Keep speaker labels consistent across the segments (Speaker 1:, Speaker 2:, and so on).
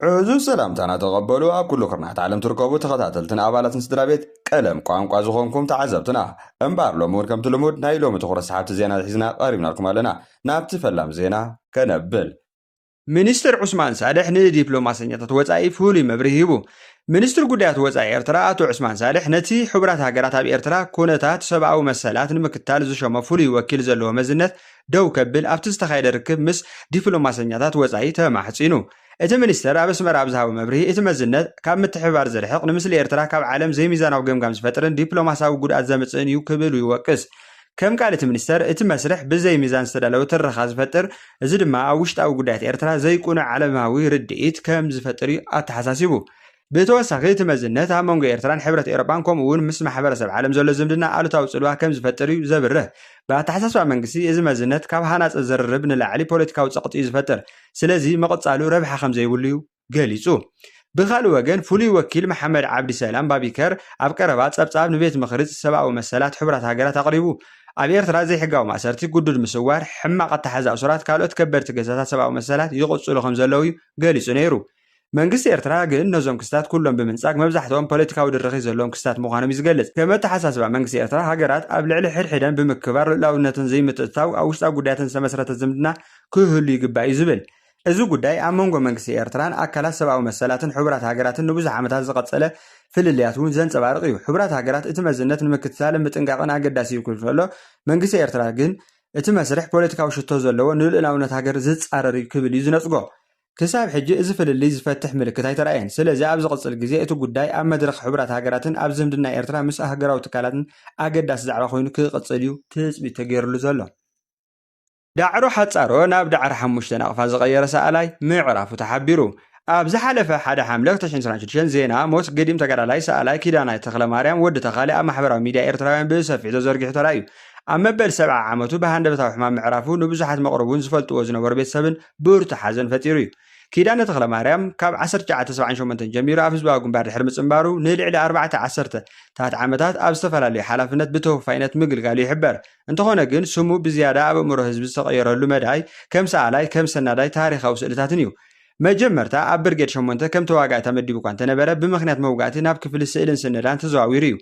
Speaker 1: عزو سلام تانا تقبلوا كل قرنات عالم تركبوا تخاتلتن أبالات نسدرابيت قلم قوام قازوخونكم تعذبتنا انبار لومور كم تلمود نايلو متخرس حابت زينا حزنا قريبنا لكم لنا نابت فلام زينا كنبل ሚኒስትር ዑስማን ሳልሕ ንዲፕሎማስኛታት ወጻኢ ፍሉይ መብርሂ ሂቡ ሚኒስትር ጉዳያት ወጻኢ ኤርትራ አቶ ዑስማን ሳልሕ ነቲ ሕብራት ሃገራት ኣብ ኤርትራ ኩነታት ሰብኣዊ መሰላት ንምክታል ዝሾመ ፍሉይ ወኪል ዘለዎ መዝነት ደው ከብል ኣብቲ ዝተኻየደ ርክብ ምስ ዲፕሎማስኛታት ወጻኢ ተማሕፂኑ እቲ ሚኒስትር ኣብ ኣስመራ ኣብ ዝሃቦ መብርሂ እቲ መዝነት ካብ ምትሕብባር ዝርሕቕ ንምስሊ ኤርትራ ካብ ዓለም ዘይሚዛናዊ ገምጋም ዝፈጥርን ዲፕሎማሳዊ ጉድኣት ዘምፅእን እዩ ክብል ይወቅስ كم قالت المنستر اتمسرح بزي ميزان استدلو ترخاز فتر زد ما اوشتاو قدات ارترا زي يكون عالماوي ردئيت كم زفتري اتحساسيبو بتوسخ يتمزنت امونغ ارتران حبرت ايربان كوم ون مسمح حبرسب عالم زول زمدنا الوتاو صلوا كم زفتري زبره باتحساسوا منغسي از مزنت كاب حناص زررب نلعلي بوليتيكاو صقطي زفتر سلازي مقصالو ربح خمزه يوليو قاليصو بخالو وجن فولي وكيل محمد عبد السلام بابيكر اب قربات صبصاب نبيت مخرج سبعو مسالات حبرات هاجرات تقريبو ኣብ ኤርትራ ዘይሕጋዊ ማእሰርቲ ጉዱድ ምስዋር ሕማቕ ኣተሓዛ እሱራት ካልኦት ከበድቲ ገዛታት ሰብኣዊ መሰላት ይቕፅሉ ከም ዘለዉ ገሊጹ ነይሩ መንግስቲ ኤርትራ ግን ነዞም ክስታት ኩሎም ብምንጻግ መብዛሕትኦም ፖለቲካዊ ድርኺ ዘለዎም ክስታት ምዃኖም ይዝገልጽ ከም ኣተሓሳስባ መንግስቲ ኤርትራ ሃገራት ኣብ ልዕሊ ሕድሕደን ብምክባር ልዕላውነትን ዘይምትእትታው ኣብ ውሽጣዊ ጉዳያትን ዝተመስረተ ዝምድና ክህሉ ይግባእ እዩ ዝብል እዚ ጉዳይ ኣብ መንጎ መንግስቲ ኤርትራን ኣካላት ሰብኣዊ መሰላትን ሕቡራት ሃገራትን ንብዙሕ ዓመታት ዝቐጸለ ፍልልያት እውን ዘንጸባርቕ እዩ ሕቡራት ሃገራት እቲ መዝነት ንምክትታልን ምጥንቃቕን ኣገዳሲ እዩ ክብል ከሎ መንግስቲ ኤርትራ ግን እቲ መስርሕ ፖለቲካዊ ሽቶ ዘለዎ ንልኡላውነት ሃገር ዝጻረር እዩ ክብል እዩ ዝነጽጎ ክሳብ ሕጂ እዚ ፍልልይ ዝፈትሕ ምልክት ኣይተረኣየን ስለዚ ኣብ ዝቕጽል ግዜ እቲ ጉዳይ ኣብ መድረኽ ሕቡራት ሃገራትን ኣብ ዝምድና ኤርትራ ምስ ሃገራዊ ትካላትን ኣገዳሲ ዛዕባ ኮይኑ ክቕጽል እዩ ትፅቢት ተገይሩሉ ዘሎ ዳዕሮ ሓጻሮ ናብ ዳዕሮ 5 ኣቕፋ ዝቐየረ ሰኣላይ ምዕራፉ ተሓቢሩ ኣብ ዝሓለፈ ሓደ ሓምለ 2026 ዜና ሞት ገዲም ተጋዳላይ ሰኣላይ ኪዳናይ ተኽለማርያም ወዲ ተኻሊ ኣብ ማሕበራዊ ሚድያ ኤርትራውያን ብሰፊሕ ተዘርጊሑ ተራእዩ ኣብ መበል 70 ዓመቱ ብሃንደበታዊ ሕማም ምዕራፉ ንብዙሓት መቕረቡን ዝፈልጥዎ ዝነበሩ ቤተሰብን ብርቱ ሓዘን ፈጢሩ እዩ ኪዳነ ተኽለማርያም ካብ 1978 ጀሚሩ ኣብ ህዝባዊ ግንባር ድሕሪ ምጽምባሩ ንልዕሊ 4 ዓመታት ኣብ ዝተፈላለዩ ሓላፍነት ብተወፋይነት ምግልጋሉ ይሕበር እንተኾነ ግን ስሙ ብዝያዳ ኣብ እምሮ ህዝቢ ዝተቐየረሉ መዳይ ከም ሰኣላይ ከም ሰናዳይ ታሪኻዊ ስእልታትን እዩ መጀመርታ ኣብ ብርጌድ 8 ከም ተዋጋኢ ተመዲቡ እኳ እንተነበረ ብምኽንያት መውጋእቲ ናብ ክፍሊ ስእልን ስነዳን ተዘዋዊሩ እዩ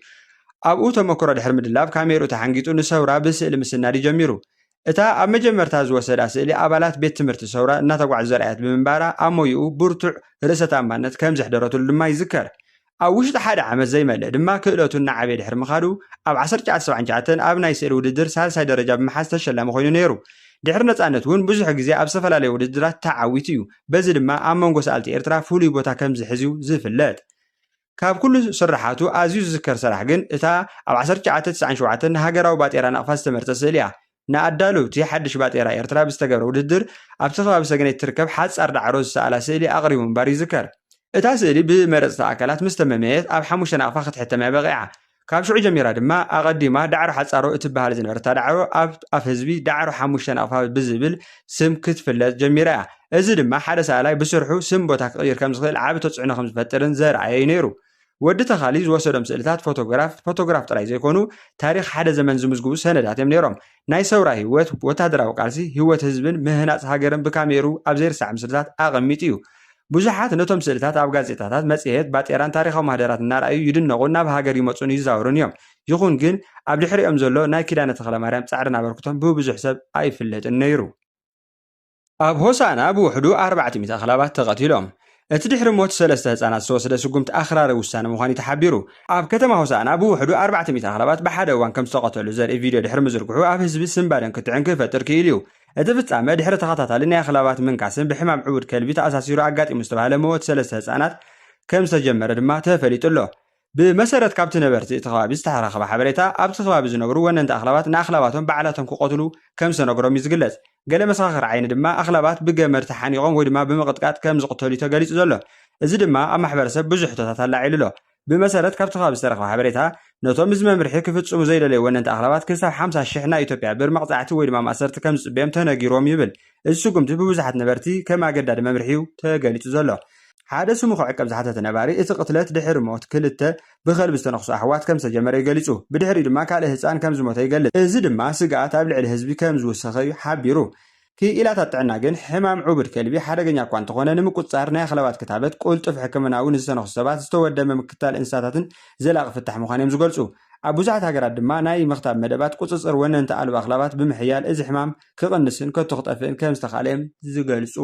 Speaker 1: ኣብኡ ተመክሮ ድሕሪ ምድላብ ካሜሩ ተሓንጊጡ ንሰውራ ብስእሊ ምስናድ ጀሚሩ እታ ኣብ መጀመርታ ዝወሰዳ ስእሊ ኣባላት ቤት ትምህርቲ ሰውራ እናተጓዓዙ ዘርአያት ብምንባራ ኣብ ሞይኡ ብርቱዕ ርእሰ ተኣማንነት ከም ዘሕደረትሉ ድማ ይዝከር ኣብ ውሽጢ ሓደ ዓመት ዘይመልእ ድማ ክእለቱ እናዓበየ ድሕሪ ምኻዱ ኣብ 1979 ኣብ ናይ ስእሊ ውድድር ሳልሳይ ደረጃ ብምሓዝ ተሸላሚ ኮይኑ ነይሩ ድሕሪ ነፃነት እውን ብዙሕ ግዜ ኣብ ዝተፈላለዩ ውድድራት ተዓዊቱ እዩ በዚ ድማ ኣብ መንጎ ሰኣልቲ ኤርትራ ፍሉይ ቦታ ከም ዝሕዝዩ ዝፍለጥ ካብ ኩሉ ስራሓቱ ኣዝዩ ዝዝከር ስራሕ ግን እታ ኣብ 1997 ንሃገራዊ ባጤራ ናቕፋ ዝተመርፀ ስእሊ እያ ንኣዳለውቲ ሓድሽ ባጤራ ኤርትራ ብዝተገብረ ውድድር ኣብቲ ከባቢ ሰገነት ትርከብ ሓፃር ዳዕሮ ዝሰኣላ ስእሊ ኣቕሪቡ እምበር ይዝከር እታ ስእሊ ብመረፅቲ ኣካላት ምስ ተመምየት ኣብ 5 ኣቕፋ ክትሕተም በቂዓ ካብ ሽዑ ጀሚራ ድማ ኣቐዲማ ዳዕሮ ሓፃሮ እትበሃል ዝነበረታ ዳዕሮ ኣብ ህዝቢ ዳዕሮ 5 ኣቕፋ ብዝብል ስም ክትፍለጥ ጀሚራ እያ እዚ ድማ ሓደ ሰኣላይ ብስርሑ ስም ቦታ ክቕይር ከም ዝኽእል ዓቢ ተፅዕኖ ከም ዝፈጥርን ዘርአየ እዩ ነይሩ ወዲ ተኻሊ ዝወሰዶም ስእልታት ፎቶግራፍ ጥራይ ዘይኮኑ ታሪክ ሓደ ዘመን ዝምዝግቡ ሰነዳት እዮም ነይሮም ናይ ሰውራ ህይወት ወታደራዊ ቃልሲ ህይወት ህዝብን ምህናፅ ሃገርን ብካሜሩ ኣብ ዘይርሳዕ ምስልታት ኣቐሚጡ እዩ ብዙሓት ነቶም ስእልታት ኣብ ጋዜጣታት መጽሔት ባጤራን ታሪኻዊ ማህደራት እናርኣዩ ይድነቑ ናብ ሃገር ይመፁን ይዛወሩን እዮም ይኹን ግን ኣብ ድሕሪኦም ዘሎ ናይ ኪዳነ ተኽለማርያም ጻዕርን ኣበርክቶም ብብዙሕ ሰብ ኣይፍለጥን ነይሩ ኣብ ሆሳና ብውሕዱ 400 ኣኽላባት ተቐቲሎም እቲ ድሕሪ ሞት 3 ህፃናት ዝተወሰደ ስጉምቲ ኣኽራሪ ውሳነ ምዃኑ ተሓቢሩ ኣብ ከተማ ሆሳና ብውሕዱ 400 ኣኽላባት ብሓደ እዋን ከም ዝተቐተሉ ዘርኢ ቪድዮ ድሕሪ ምዝርግሑ ኣብ ህዝቢ ስምባደን ክትዕን ክፈጥር ክኢሉ እዩ እቲ ፍጻመ ድሕሪ ተኸታታሊ ናይ ኣኽላባት ምንካስን ብሕማም ዕውድ ከልቢ ተኣሳሲሩ ኣጋጢሙ ዝተባሃለ ሞት 3 ህፃናት ከም ዝተጀመረ ድማ ተፈሊጡ ኣሎ ብመሰረት ካብቲ ነበርቲ እቲ ከባቢ ዝተረኸበ ሓበሬታ ኣብቲ ከባቢ ዝነብሩ ወነንቲ ኣኽላባት ንኣኽላባቶም በዓላቶም ክቆትሉ ከም ዝነገሮም ይዝግለጽ ገለ መሰኻኽር ዓይኒ ድማ ኣኽላባት ብገመድ ተሓኒቖም ወይ ድማ ብምቕጥቃጥ ከም ዝቕተሉ ተገሊጹ ዘሎ እዚ ድማ ኣብ ማሕበረሰብ ብዙሕ ሕቶታት ኣላዒሉ ኣሎ ብመሰረት ካብቲ ከባቢ ዝተረኸበ ሓበሬታ ነቶም ህዝቢ መምርሒ ክፍጽሙ ዘይደለዩ ወነንቲ ኣኽላባት ክሳብ 50,000 ናይ ኢትዮጵያ ብር መቕጻዕቲ ወይ ድማ ማእሰርቲ ከም ዝጽበዮም ተነጊሮም ይብል እዚ ስጉምቲ ብብዙሓት ነበርቲ ከም ኣገዳዲ መምርሒው ተገሊጹ ዘሎ ሓደ ስሙ ክዕቀብ ዝሓተተ ነባሪ እቲ ቅትለት ድሕሪ ሞት ክልተ ብኸልቢ ዝተነኽሱ ኣሕዋት ከም ዝተጀመረ ይገሊጹ ብድሕሪ ድማ ካልእ ህፃን ከም ዝሞተ ይገልጽ እዚ ድማ ስጋኣት ኣብ ልዕሊ ህዝቢ ከም ዝውሰኸ ሓቢሩ
Speaker 2: ክኢላታት ጥዕና ግን ሕማም ዑቡድ ከልቢ ሓደገኛ እኳ እንተኾነ ንምቁፅፃር ናይ ኣኽለባት ክታበት ቁልጡፍ ሕክምናዊ ንዝሰነኹ ሰባት ዝተወደመ ምክትታል እንስሳታትን ዘላቒ ፍታሕ ምዃኑ እዮም ዝገልጹ ኣብ ብዙሓት ሃገራት ድማ ናይ ምኽታብ መደባት ቁፅፅር ወነንቲ ኣልባ ኣኽለባት ብምሕያል እዚ ሕማም ክቕንስን ከቶ ክጠፍእን ከም ዝተኻእለ እዮም ዝገልጹ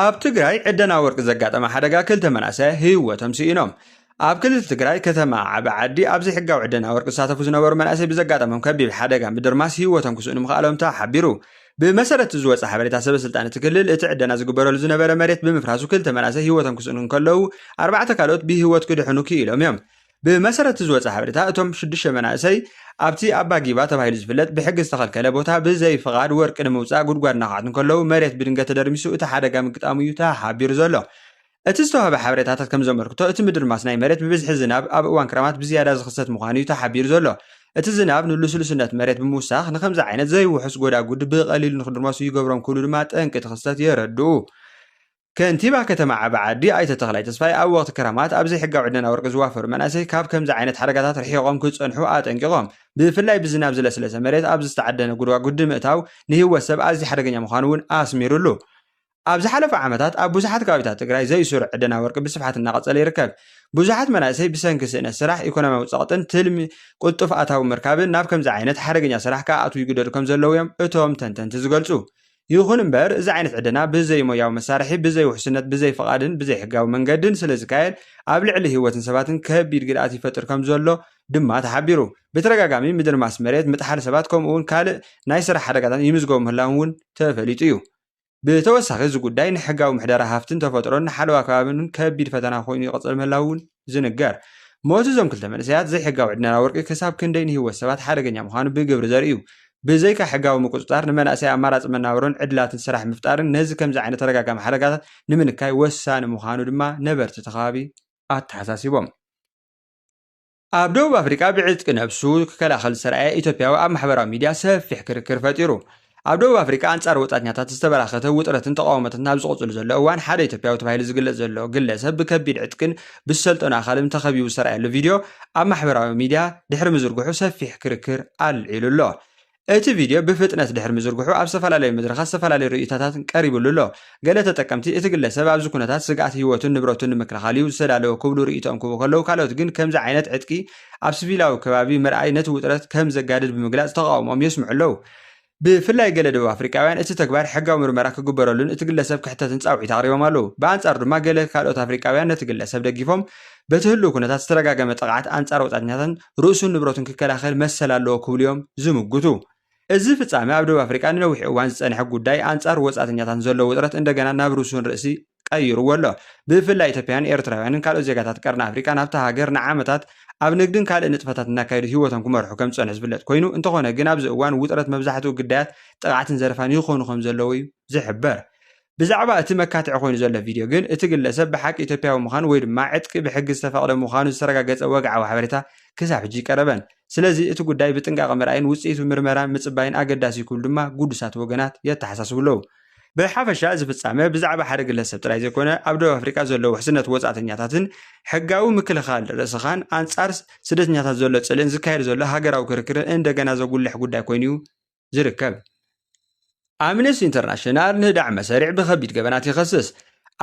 Speaker 2: ኣብ ትግራይ ዕደና ወርቂ ዘጋጠመ ሓደጋ ክልተ መናእሰይ ህይወቶም ስኢኖም ኣብ ክልል ትግራይ ከተማ ዓዲ ኣብዚ ሕጋዊ ዕደና ወርቂ ዝሳተፉ ዝነበሩ መናእሰይ ብዘጋጠሞም ከቢድ ሓደጋ ምድርማስ ህይወቶም ክስእኑ ምኽኣሎም ተሓቢሩ ብመሰረት ዝወፀ ሓበሬታ ሰበስልጣን እቲ ክልል እቲ ዕደና ዝግበረሉ ዝነበረ መሬት ብምፍራሱ ክልተ መናእሰይ ህይወቶም ክስእኑ ከለዉ 4 ካልኦት ብህይወት ክድሕኑ ክኢሎም እዮም ብመሰረት ዝወፀ ሓበሬታ እቶም 6 መናእሰይ ኣብቲ ኣባጊባ ተባሂሉ ዝፍለጥ ብሕጊ ዝተኸልከለ ቦታ ብዘይ ፍቓድ ወርቂ ንምውፃእ ጉድጓድ እናኻዕቱ ከለዉ መሬት ብድንገት ተደርሚሱ እቲ ሓደጋ ምግጣሙ እዩ ተሓቢሩ ዘሎ እቲ ዝተዋህበ ሓበሬታታት ከም ዘመልክቶ እቲ ምድርማስ ናይ መሬት ብብዝሒ ዝናብ ኣብ እዋን ክረማት ብዝያዳ ዝኽሰት ምዃኑ እዩ ተሓቢሩ ዘሎ እቲ ዝናብ ንልስሉስነት መሬት ብምውሳኽ ንከምዚ ዓይነት ዘይውሕስ ጎዳጉድ ብቐሊሉ ንክድርመሱ ይገብሮም ክብሉ ድማ ጠንቂ እቲ ክስተት የረድኡ ከንቲባ ከተማ ዓዲ ኣይተ ተኽላይ ተስፋይ ኣብ ወቅቲ ክረማት ኣብ ዘይሕጋዊ ዕደና ወርቂ ዝዋፈሩ መናእሰይ ካብ ከምዚ ዓይነት ሓደጋታት ርሒቖም ክፀንሑ ኣጠንቂቖም ብፍላይ ብዝናብ ዝለስለሰ መሬት ኣብ ዝተዓደነ ጉድጓድ ምእታው ንህይወት ሰብ ኣዝዩ ሓደገኛ ምዃኑ እውን ኣስሚሩሉ ኣብ ዝሓለፈ ዓመታት ኣብ ብዙሓት ከባቢታት ትግራይ ዘይስሩዕ ዕደና ወርቂ ብስፍሓት እናቐፀለ ይርከብ ብዙሓት መናእሰይ ብሰንኪ ስእነት ስራሕ ኢኮኖሚያዊ ፀቕጥን ትልሚ ቁልጡፍ ኣታዊ ምርካብን ናብ ከምዚ ዓይነት ሓደገኛ ስራሕ ከኣትዉ ይግደዱ ከም ዘለዉ እዮም እቶም ተንተንቲ ዝገልጹ ይኹን እምበር እዚ ዓይነት ዕደና ብዘይ ሞያዊ መሳርሒ ብዘይ ውሕስነት ብዘይ ፍቓድን ብዘይ ሕጋዊ መንገድን ስለ ዝካየድ ኣብ ልዕሊ ህይወትን ሰባትን ከቢድ ግድኣት ይፈጥር ከም ዘሎ ድማ ተሓቢሩ ብተደጋጋሚ ምድርማስ መሬት ምጥሓል ሰባት ከምኡ እውን ካልእ ናይ ስራሕ ሓደጋታት ይምዝገቡ ምህላዎም እውን ተፈሊጡ እዩ ብተወሳኺ እዚ ጉዳይ ንሕጋዊ ምሕደራ ሃፍትን ተፈጥሮን ንሓለዋ ከባቢን ከቢድ ፈተና ኮይኑ ይቕፅል ምህላው እውን ዝንገር ሞት እዞም ክልተ መንእሰያት ዘይሕጋዊ ዕደና ወርቂ ክሳብ ክንደይ ንህይወት ሰባት ሓደገኛ ምዃኑ ብግብሪ ዘርኢ እዩ ብዘይካ ሕጋዊ ምቁፅጣር ንመናእሰይ ኣማራፂ መናበሮን ዕድላትን ስራሕ ምፍጣርን ነዚ ከምዚ ዓይነት ተደጋጋሚ ሓደጋታት ንምንካይ ወሳኒ ምዃኑ ድማ ነበርቲ ተኸባቢ ኣተሓሳሲቦም ኣብ ደቡብ ኣፍሪቃ ብዕጥቂ ነብሱ ክከላኸል ዝሰረዐ ኢትዮጵያዊ ኣብ ማሕበራዊ ሚድያ ሰፊሕ ክርክር ፈጢሩ ኣብ ደቡብ ኣፍሪቃ አንጻር ወጻትኛታት ዝተበራኸተ ውጥረትን ተቃውሞትን ናብ ዝቆፅሉ ዘሎ እዋን ሓደ ኢትዮጵያዊ ተባሂሉ ዝግለጽ ዘሎ ግለሰብ ብከቢድ ዕጥቅን ብሰልጠኑ ኣኻልም ተኸቢቡ ዝሰረዐሉ ቪድዮ ኣብ ማሕበራዊ ሚድያ ድሕሪ ምዝርግሑ ሰፊሕ ክርክር ኣልዒሉሎ እቲ ቪድዮ ብፍጥነት ድሕሪ ምዝርግሑ ኣብ ዝተፈላለዩ መድረኻት ዝተፈላለዩ ርእይቶታትን ቀሪቡሉ ኣሎ ገለ ተጠቀምቲ እቲ ግለሰብ ኣብዚ ኩነታት ስጋኣት ህይወቱን ንብረቱን ንምክልኻል እዩ ዝተዳለወ ክብሉ ርእይቶኦም ክህቡ ከለዉ ካልኦት ግን ከምዚ ዓይነት ዕጥቂ ኣብ ሲቪላዊ ከባቢ ምርኣይ ነቲ ውጥረት ከም ዘጋድድ ብምግላጽ ተቃውሞም የስምዑ ኣለዉ ብፍላይ ገለ ደቡብ ኣፍሪቃውያን እቲ ተግባር ሕጋዊ ምርመራ ክግበረሉን እቲ ግለሰብ ክሕተትን ጻውዒት ኣቕሪቦም ኣለዉ ብኣንጻሩ ድማ ገለ ካልኦት ኣፍሪቃውያን ነቲ ግለሰብ ደጊፎም በትህሉ ኩነታት ዝተረጋገመ ጥቕዓት ኣንጻር ወጻትኛታትን ርእሱን ንብረቱን ክከላኸል መሰል ኣለዎ ክብሉ እዮም ዝምግቱ እዚ ፍጻሜ ኣብ ደቡብ ኣፍሪቃ ንነዊሕ እዋን ዝጸንሐ ጉዳይ ኣንጻር ወጻትኛታትን ዘሎ ውጥረት እንደገና ናብ ርእሱን ርእሲ ቀይርዎ ኣሎ ብፍላይ ኢትዮጵያውያን ኤርትራውያንን ካልኦት ዜጋታት ቀርኒ ኣፍሪቃ ናብታ ሃገር ንዓመታት ኣብ ንግድን ካልእ ንጥፈታት እናካየዱ ህይወቶም ክመርሑ ከም ዝጸንሐ ዝፍለጥ ኮይኑ እንተኾነ ግን ኣብዚ እዋን ውጥረት መብዛሕትኡ ግዳያት ጥቕዓትን ዘረፋን ይኾኑ ከም ዘለዉ እዩ ዝሕበር ብዛዕባ እቲ መካትዒ ኮይኑ ዘሎ ቪድዮ ግን እቲ ግለሰብ ብሓቂ ኢትዮጵያዊ ምዃኑ ወይ ድማ ዕጥቂ ብሕጊ ዝተፈቕደ ምዃኑ ዝተረጋገፀ ወግዓዊ ሓበሬታ ክሳብ ሕጂ ቀረበን ስለዚ እቲ ጉዳይ ብጥንቃቐ ምርኣይን ውፅኢቱ ምርመራን ምጽባይን ኣገዳሲ ይኩሉ ድማ ጉዱሳት ወገናት የተሓሳስቡ ኣለዉ ብሓፈሻ እዚ ፍጻሜ ብዛዕባ ሓደ ግለሰብ ጥራይ ዘይኮነ ኣብ ደቡብ ኣፍሪቃ ዘለዎ ውሕስነት ወጻእተኛታትን ሕጋዊ ምክልኻል ርእስኻን ኣንጻር ስደተኛታት ዘሎ ጽልእን ዝካየድ ዘሎ ሃገራዊ ክርክርን እንደገና ዘጉልሕ ጉዳይ ኮይኑ ዝርከብ ኣምነስቲ ኢንተርናሽናል ንህዳዕ መሰሪዕ ብከቢድ ገበናት ይኸስስ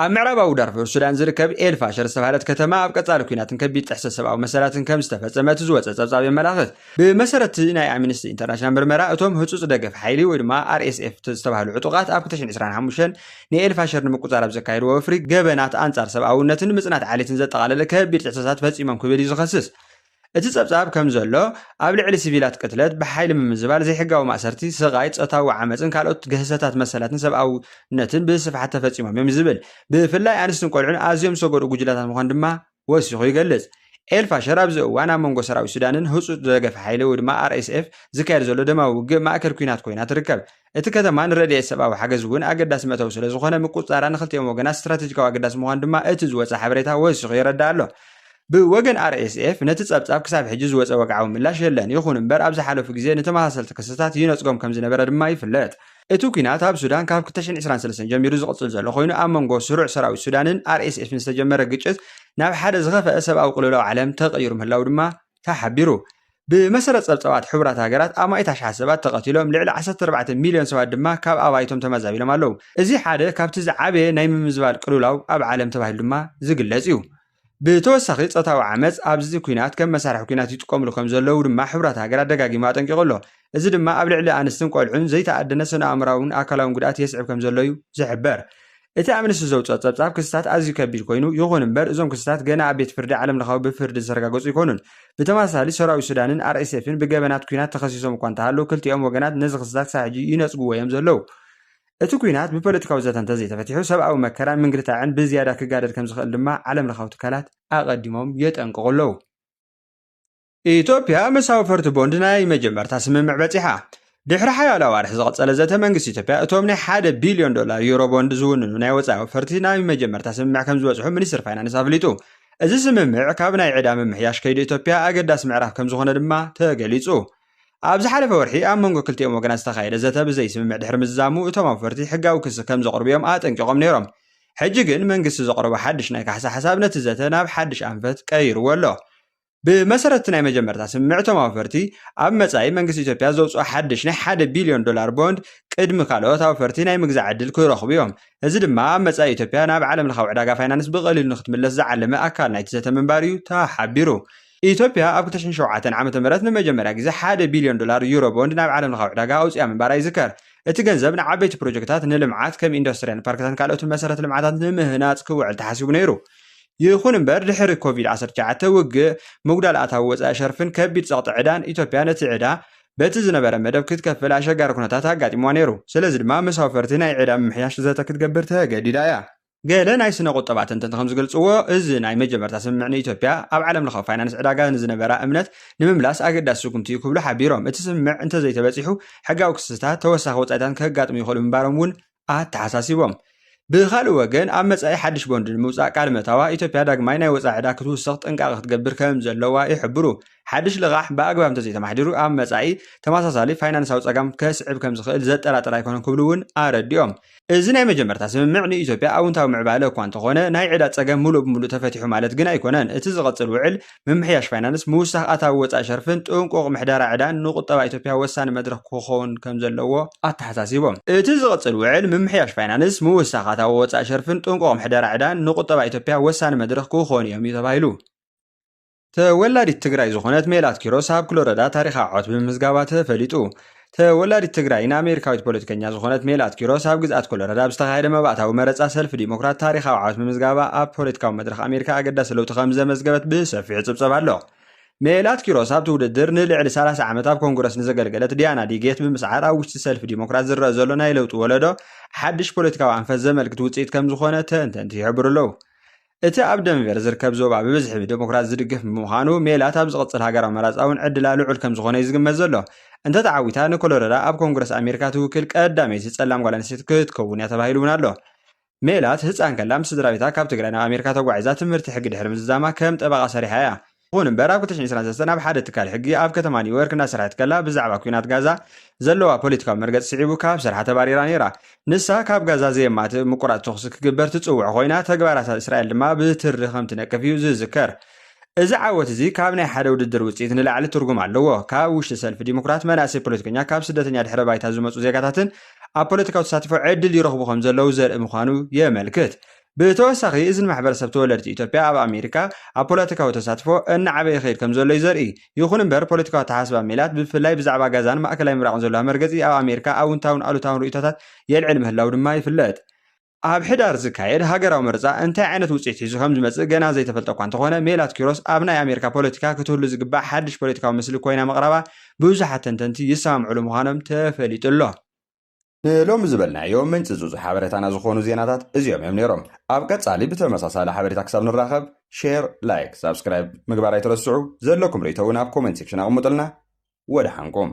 Speaker 2: ኣብ ምዕራባዊ ዳርፉር ሱዳን ዝርከብ ኤልፋሸር ዝተባሃለት ከተማ ኣብ ቀጻሊ ኩናትን ከቢድ ጥሕሰት ሰብኣዊ መሰላትን ከም ዝተፈጸመ እቲ ዝወፀ ጸብጻብ የመላኽት ብመሰረት ናይ ኣምነስቲ ኢንተርናሽናል ምርመራ እቶም ህፁፅ ደገፍ ሓይሊ ወይ ድማ RSF ዝተባሃሉ ዕጡቃት ኣብ 2025 ንኤልፋሸር ንምቁፃር ኣብ ዘካየድዎ ወፍሪ ገበናት ኣንጻር ሰብኣውነትን ምጽናት ዓሌትን ዘጠቓለለ ከቢድ ጥሕሰታት ፈጺሞም ክብል እዩ ዝኸስስ እቲ ጸብጻብ ከም ዘሎ ኣብ ልዕሊ ሲቪላት ቅትለት ብሓይሊ ምምዝባል ዘይሕጋዊ ማእሰርቲ ስቃይ ፆታዊ ዓመፅን ካልኦት ገህሰታት መሰላትን ሰብኣውነትን ብስፍሓት ተፈጺሞም እዮም ዝብል ብፍላይ ኣንስትን ቆልዑን ኣዝዮም ዝሰገዱ ጉጅላታት ምዃን ድማ ወሲኹ ይገልጽ ኤልፋሸር ኣብዚ እዋን ኣብ መንጎ ሰራዊት ሱዳንን ህፁፅ ደገፍ ሓይሊ ወይ ድማ RSF ዝካየድ ዘሎ ደማዊ ውግእ ማእከል ኩናት ኮይና ትርከብ እቲ ከተማ ንረድኤት ሰብኣዊ ሓገዝ እውን ኣገዳሲ መእተዊ ስለ ዝኾነ ምቁፅፃራ ንክልቲኦም ወገናት ስትራቴጂካዊ ኣገዳሲ ምዃን ድማ እቲ ዝወፀ ሓበሬታ ወሲኹ ይረዳእ ኣሎ ብወገን RSF ነቲ ጸብጻብ ክሳብ ሕጂ ዝወፀ ወግዓዊ ምላሽ የለን ይኹን እምበር ኣብ ዝሓለፉ ግዜ ንተመሳሰልቲ ክስተታት ይነጽጎም ከም ዝነበረ ድማ ይፍለጥ እቲ ኩናት ኣብ ሱዳን ካብ 2023 ጀሚሩ ዝቕጽል ዘሎ ኮይኑ ኣብ መንጎ ስሩዕ ሰራዊት ሱዳንን RSFን ዝተጀመረ ግጭት ናብ ሓደ ዝኸፍአ ሰብኣዊ ቅልውላው ዓለም ተቐይሩ ምህላው ድማ ተሓቢሩ ብመሰረት ጸብጸባት ሕቡራት ሃገራት ኣማይት ኣሽሓት ሰባት ተቐቲሎም ልዕሊ 14 ሚልዮን ሰባት ድማ ካብ ኣባይቶም ተመዛቢሎም ኣለዉ። እዚ ሓደ ካብቲ ዝዓበየ ናይ ምምዝባል ቅልውላው ኣብ ዓለም ተባሂሉ ድማ ዝግለጽ እዩ። ብተወሳኺ ጸታዊ ዓመፅ ኣብዚ ኩናት ከም መሳርሒ ኩናት ይጥቀምሉ ከም ዘለዉ ድማ ሕቡራት ሃገራት ደጋጊሙ ኣጠንቂቑ ኣሎ። እዚ ድማ ኣብ ልዕሊ ኣንስትን ቆልዑን ዘይተኣደነ ስነ ኣእምራውን ኣካላውን ጉድኣት የስዕብ ከም ዘሎ እዩ ዝሕበር። እቲ ኣብ ንሱ ዘውፅኦ ጸብጻብ ክስታት ኣዝዩ ከቢድ ኮይኑ ይኹን እምበር እዞም ክስታት ገና ኣብ ቤት ፍርዲ ዓለም ለኻዊ ብፍርዲ ዝተረጋገጹ ይኮኑን። ብተመሳሳሊ ሰራዊት ሱዳንን RSFን ብገበናት ኩናት ተኸሲሶም እኳ እንተሃለዉ ክልቲኦም ወገናት ነዚ ክስታት ክሳብ ሕጂ ይነጽግዎ እዮም ዘለዉ። እቲ ኩናት ብፖለቲካዊ ዘተ እንተዘይተፈቲሑ ሰብኣዊ መከራን ምንግልታዕን ብዝያዳ ክጋደድ ከም ዝኽእል ድማ ዓለም ለኻዊ ትካላት ኣቐዲሞም የጠንቅቑ ኣለዉ። ኢትዮጵያ ምስ ኣወፈርቲ ቦንድ ናይ መጀመርታ ስምምዕ በፂሓ። ድሕሪ ሓያሎ ኣዋርሒ ዝቐጸለ ዘተ መንግስቲ ኢትዮጵያ እቶም ናይ $1 ቢልዮን ዩሮ ቦንድ ዝውንኑ ናይ ወፃኢ ወፈርቲ ናይ መጀመርታ ስምምዕ ከም ዝበጽሑ ሚኒስትር ፋይናንስ ኣፍሊጡ። እዚ ስምምዕ ካብ ናይ ዕዳ ምምሕያሽ ከይዲ ኢትዮጵያ ኣገዳሲ ምዕራፍ ከም ዝኾነ ድማ ተገሊጹ። ኣብ ዝሓለፈ ወርሒ ኣብ መንጎ ክልቲኦም ወገናት ዝተኻየደ ዘተ ብዘይ ስምምዕ ድሕሪ ምዝዛሙ እቶም ኣወፈርቲ ሕጋዊ ክሲ ከም ዘቕርቡ እዮም ኣጠንቂቖም ነይሮም። ሕጂ ግን መንግስቲ ዘቕረቦ ሓድሽ ናይ ካሕሳ ሓሳብ ነቲ ዘተ ናብ ሓድሽ ኣንፈት ቀይርዎ ኣሎ። ብመሰረት ናይ መጀመርታ ስምምዕ እቶም ኣወፈርቲ ኣብ መጻኢ መንግስቲ ኢትዮጵያ ዘውፅኦ ሓድሽ ናይ $1 ቢልዮን ቦንድ ቅድሚ ካልኦት ኣወፈርቲ ናይ ምግዛዕ ዕድል ክረኽቡ እዮም። እዚ ድማ ኣብ መጻኢ ኢትዮጵያ ናብ ዓለም ለኻዊ ዕዳጋ ፋይናንስ ብቐሊሉ ንኽትምለስ ዝዓለመ ኣካል ናይቲ ዘተ ምንባር እዩ ተሓቢሩ። ኢትዮጵያ ኣብ 2007 ዓ.ም ንመጀመርያ ግዜ $1 ቢልዮን ዩሮ ቦንድ ናብ ዓለም ለኻዊ ዕዳጋ ኣውፅያ ምንባራ ይዝከር። እቲ ገንዘብ ንዓበይቲ ፕሮጀክታት ንልምዓት ከም ኢንዱስትሪያን ፓርክታትን ካልኦትን መሰረተ ልምዓታት ንምህናፅ ክውዕል ተሓሲቡ ነይሩ። ይኹን እምበር ድሕሪ ኮቪድ-19 ውግእ ምጉዳል ኣታዊ ወፃኢ ሸርፍን ከቢድ ጸቕጢ ዕዳን ኢትዮጵያ ነቲ ዕዳ በቲ ዝነበረ መደብ ክትከፍል ኣሸጋሪ ኩነታት ኣጋጢምዋ ነይሩ። ስለዚ ድማ ምስ ኣወፈርቲ ናይ ዕዳ ምምሕያሽ ዘተ ክትገብር ተገዲዳ እያ። ገለ ናይ ስነ ቁጠባ ተንተንቲ ከም ዝገልጽዎ እዚ ናይ መጀመርታ ስምምዕ ንኢትዮጵያ ኣብ ዓለም ለኻዊ ፋይናንስ ዕዳጋ ንዝነበራ እምነት ንምምላስ ኣገዳሲ ስጉምቲ እዩ ክብሉ ሓቢሮም። እቲ ስምምዕ እንተዘይተበፂሑ ሕጋዊ ክስታት ተወሳኺ ወፃኢታት ከጋጥሙ ይኽእሉ ምንባሮም እውን ኣተሓሳሲቦም። ብኻልእ ወገን ኣብ መጻኢ ሓድሽ ቦንድ ንምውፃእ ቃል መታዋ ኢትዮጵያ ዳግማይ ናይ ወፃኢ ዕዳ ክትውስኽ ጥንቃቐ ክትገብር ከም ዘለዋ ይሕብሩ። ሓድሽ ልቓሕ ብኣግባብ እንተዘይተማሕዲሩ ኣብ መጻኢ ተመሳሳሊ ፋይናንሳዊ ጸጋም ከስዕብ ከም ዝኽእል ዘጠራጥር ኣይኮነን ክብሉ እውን ኣረዲኦም። እዚ ናይ መጀመርታ ስምምዕ ንኢትዮጵያ ኣውንታዊ ምዕባለ እኳ እንተኾነ ናይ ዕዳ ጸገም ሙሉእ ብምሉእ ተፈቲሑ ማለት ግን ኣይኮነን። እቲ ዝቐጽል ውዕል ምምሕያሽ ፋይናንስ ምውሳኽ ኣታዊ ወፃኢ ሸርፍን ጥንቁቕ ምሕዳራ ዕዳን ንቁጠባ ኢትዮጵያ ወሳኒ መድረኽ ክኸውን ከም ዘለዎ ኣተሓሳሲቦም። እቲ ዝቐጽል ውዕል ምምሕያሽ ፋይናንስ ምውሳኽ ኣታዊ ወፃኢ ሸርፍን ጥንቁቕ ምሕዳራ ዕዳን ንቁጠባ ኢትዮጵያ ወሳኒ መድረኽ ክኸውን እዮም እዩ ተባሂሉ። ተወላዲት ትግራይ ዝኾነት ሜላት ኪሮስ ኣብ ክሎረዳ ታሪኻዊ ዓወት ብምምዝጋባ ተፈሊጡ። ተወላዲት ትግራይ ንኣሜሪካዊት ፖለቲከኛ ዝኾነት ሜላት ኪሮስ ኣብ ግዝኣት ኮሎራዳ ብዝተኻየደ መባእታዊ መረፃ ሰልፊ ዲሞክራት ታሪኻዊ ዓወት ብምዝጋባ ኣብ ፖለቲካዊ መድረኽ ኣሜሪካ ኣገዳሲ ለውጢ ከም ዘመዝገበት ብሰፊሑ ይፅብፀብ ኣሎ። ሜላት ኪሮስ ኣብቲ ውድድር ንልዕሊ 30 ዓመት ኣብ ኮንግረስ ንዘገልገለት ዲያና ዲጌት ብምስዓር ኣብ ውሽጢ ሰልፊ ዲሞክራት ዝረአ ዘሎ ናይ ለውጢ ወለዶ ሓድሽ ፖለቲካዊ ኣንፈት ዘመልክት ውፅኢት ከም ዝኾነ ተንተንቲ ይሕብሩ ኣለዉ። እቲ ኣብ ደንቨር ዝርከብ ዞባ ብብዝሒ ዲሞክራት ዝድግፍ ብምዃኑ ሜላት ኣብ ዝቕፅል ሃገራዊ መራፃ እውን ዕድላ ልዑል ከም ዝኾነ ይዝግመት ዘሎ። እንተተዓዊታ ንኮሎራዳ ኣብ ኮንግረስ ኣሜሪካ ትውክል ቀዳመይቲ ጸላም ጓል ኣንስተይቲ ክትከውን እያ ተባሂሉ እውን ኣሎ። ሜላት ህፃን ከላ ምስ ስድራቤታ ካብ ትግራይ ናብ ኣሜሪካ ተጓዒዛ ትምህርቲ ሕጊ ድሕሪ ምዝዛማ ከም ጠበቓ ሰሪሓ እያ። ይኹን እምበር ኣብ 2023 ኣብ ሓደ ትካል ሕጊ ኣብ ከተማ ኒውዮርክ እናሰርሐት ከላ ብዛዕባ ኩናት ጋዛ ዘለዋ ፖለቲካዊ መርገፂ ስዒቡ ካብ ስርሓ ተባሪራ ነይራ። ንሳ ካብ ጋዛ ዘየማት ምቁራፅ ተኽሲ ክግበር ትፅውዕ ኮይና ተግባራት እስራኤል ድማ ብትሪ ከም ትነቅፍ እዩ ዝዝከር። እዚ ዓወት እዚ ካብ ናይ ሓደ ውድድር ውፅኢት ንላዕሊ ትርጉም ኣለዎ። ካብ ውሽጢ ሰልፊ ዲሞክራት መናእሰይ ፖለቲከኛ ካብ ስደተኛ ድሕረ ባይታ ዝመፁ ዜጋታትን ኣብ ፖለቲካዊ ተሳትፎ ዕድል ይረኽቡ ከም ዘለው ዘርኢ ምዃኑ የመልክት። ብተወሳኺ እዚ ማሕበረሰብ ተወለድቲ ኢትዮጵያ ኣብ ኣሜሪካ ኣብ ፖለቲካዊ ተሳትፎ እናዓበየ ይኸይድ ከም ዘሎ ዘርኢ። ይኹን እምበር ፖለቲካዊ ተሓስባ ሜላት ብፍላይ ብዛዕባ ጋዛን ማእከላይ ምብራቕን ዘለዋ መርገፂ ኣብ ኣሜሪካ ኣውንታውን ኣሉታውን ርእቶታት የልዕል ምህላው ድማ ይፍለጥ። ኣብ ሕዳር ዝካየድ ሃገራዊ ምርጫ እንታይ ዓይነት ውፅኢት ሒዙ ከም ዝመፅእ ገና ዘይተፈልጠ እኳ እንተኾነ ሜላት ኪሮስ ኣብ ናይ ኣሜሪካ ፖለቲካ ክትህሉ ዝግባእ ሓድሽ ፖለቲካዊ ምስሊ ኮይና መቕረባ ብዙሓት ተንተንቲ ይሰማምዕሉ ምዃኖም ተፈሊጡ ኣሎ።
Speaker 1: ንሎሚ ዝበልናዮም ምንጭ ዝፁ ሓበሬታና ዝኾኑ ዜናታት እዚኦም እዮም ነይሮም። ኣብ ቀጻሊ ብተመሳሳሊ ሓበሬታ ክሳብ ንራኸብ ሼር፣ ላይክ፣ ሳብስክራይብ ምግባር ኣይትረስዑ። ዘለኩም ርእቶ እውን ኣብ ኮሜንት ሴክሽን ኣቕሙጡልና። ወደ ሓንኩም